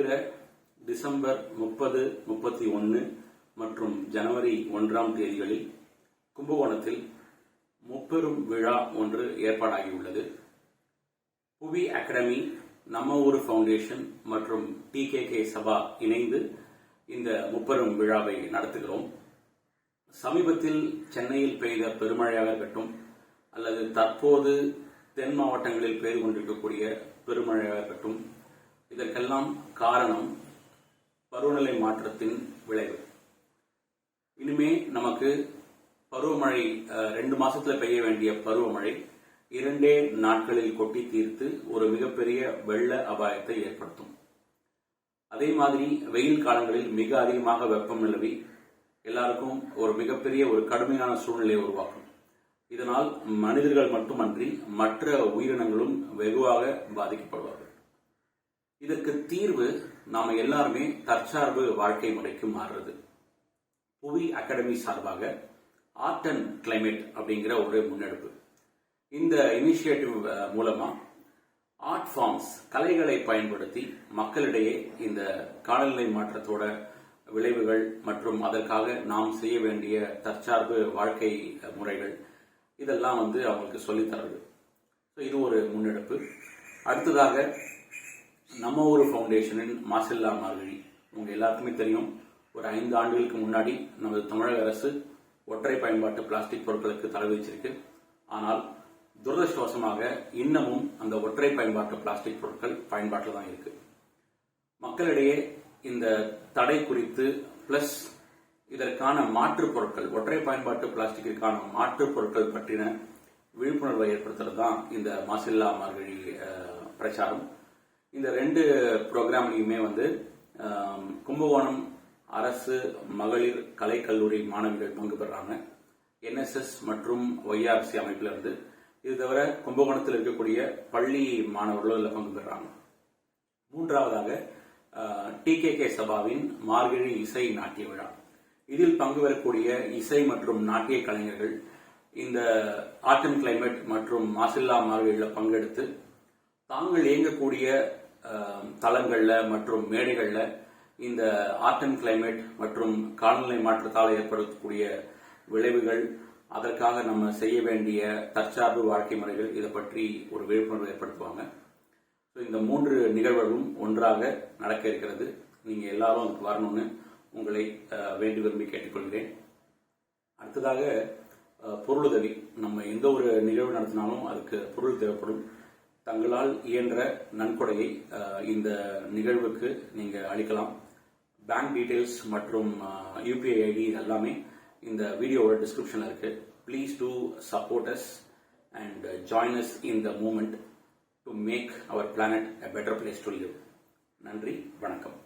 வருகிற டிசம்பர் 30, 31 மற்றும் ஜனவரி 1ஆம் தேதிகளில் கும்பகோணத்தில் முப்பெரும் விழா ஒன்று ஏற்பாடாகியுள்ளது. புவி அகாடமி, நம்ம ஊர் ஃபவுண்டேஷன் மற்றும் TKK சபா இணைந்து இந்த முப்பெரும் விழாவை நடத்துகிறோம். சமீபத்தில் சென்னையில் பெய்த பெருமழையாக இருக்கட்டும் அல்லது தற்போது தென் மாவட்டங்களில் பெய்து கொண்டிருக்கக்கூடிய பெருமழையாக இருக்கட்டும், இதற்கெல்லாம் காரணம் பருவநிலை மாற்றத்தின் விளைவு. இனிமே நமக்கு பருவமழை 2 மாசத்துல பெய்ய வேண்டிய பருவமழை 2 நாட்களில் கொட்டி தீர்த்து ஒரு மிகப்பெரிய வெள்ள அபாயத்தை ஏற்படுத்தும். அதே மாதிரி வெயில் காலங்களில் மிக அதிகமாக வெப்பம் நிலவி எல்லாருக்கும் ஒரு மிகப்பெரிய ஒரு கடுமையான சூழ்நிலையை உருவாக்கும். இதனால் மனிதர்கள் மட்டுமன்றி மற்ற உயிரினங்களும் வெகுவாக பாதிக்கப்படுவார்கள். இதற்கு தீர்வு நாம எல்லாருமே தற்சார்பு வாழ்க்கை முறைக்கு மாறுறது. புவி அகாடமி சார்பாக ஆர்ட் அண்ட் கிளைமேட் அப்படிங்கிற ஒரு முன்னெடுப்பு. இந்த இனிஷியேட்டிவ் மூலமா ஆர்ட் ஃபார்ம்ஸ், கலைகளை பயன்படுத்தி மக்களிடையே இந்த காலநிலை மாற்றத்தோட விளைவுகள் மற்றும் அதற்காக நாம் செய்ய வேண்டிய தற்சார்பு வாழ்க்கை முறைகள் இதெல்லாம் அவங்களுக்கு சொல்லித்தரது. இது ஒரு முன்னெடுப்பு. அடுத்ததாக நம்ம ஊர் ஃபவுண்டேஷனின் மாசில்லா மார்கழி. உங்க எல்லாருக்குமே தெரியும், ஒரு 5 ஆண்டுகளுக்கு முன்னாடி நமது தமிழக அரசு ஒற்றை பயன்பாட்டு பிளாஸ்டிக் பொருட்களுக்கு தடை வச்சிருக்கு. ஆனால் துரதிருஷ்டவசமாக இன்னமும் அந்த ஒற்றை பயன்பாட்டு பிளாஸ்டிக் பொருட்கள் பயன்பாட்டில் தான் இருக்கு. மக்களிடையே இந்த தடை குறித்து பிளஸ் இதற்கான மாற்று பொருட்கள், ஒற்றை பயன்பாட்டு பிளாஸ்டிக்கிற்கான மாற்று பொருட்கள் பற்றின விழிப்புணர்வை ஏற்படுத்துறது தான் இந்த மாசில்லா மார்கழி பிரச்சாரம். இந்த 2 ப்ரோக்ராம்லையுமே கும்பகோணம் அரசு மகளிர் கலைக்கல்லூரி மாணவிகள் பங்கு பெறாங்க. NSS மற்றும் YRC அமைப்பில் இருந்து. இது தவிர கும்பகோணத்தில் இருக்கக்கூடிய பள்ளி மாணவர்களும் இதில் பங்கு பெறாங்க. மூன்றாவதாக TKK சபாவின் மார்கழி இசை நாட்டிய விழா. இதில் பங்கு பெறக்கூடிய இசை மற்றும் நாட்டிய கலைஞர்கள் இந்த ஆர்ட் அண்ட் கிளைமேட் மற்றும் மாசில்லா மார்கழியில் பங்கெடுத்து தாங்கள் இயங்கக்கூடிய தளங்கள்ல மற்றும் மேடைகள்ல இந்த ஆர்ட் அண்ட் கிளைமேட் மற்றும் காலநிலை மாற்றத்தால் ஏற்படக்கூடிய விளைவுகள், அதற்காக நம்ம செய்ய வேண்டிய தற்சார்பு வாழ்க்கை முறைகள், இதை பற்றி ஒரு விழிப்புணர்வு ஏற்படுத்துவாங்க. இந்த 3 நிகழ்வுகளும் ஒன்றாக நடக்க இருக்கிறது. நீங்க எல்லாரும் அதுக்கு வரணும்னு உங்களை வேண்டி விரும்பி கேட்டுக்கொள்கிறேன். அடுத்ததாக பொருளுதவி. நம்ம எந்த ஒரு நிகழ்வு நடத்தினாலும் அதுக்கு பொருள் தேவைப்படும். தங்களால் இயன்ற நன்கொடையை இந்த நிகழ்வுக்கு நீங்க அளிக்கலாம். பேங்க் டீடைல்ஸ் மற்றும் UPI ID எல்லாமே இந்த வீடியோவோட டிஸ்கிரிப்ஷன்ல இருக்கு. Please do support us and join us in the moment to make our planet a better place to live. நன்றி, வணக்கம்.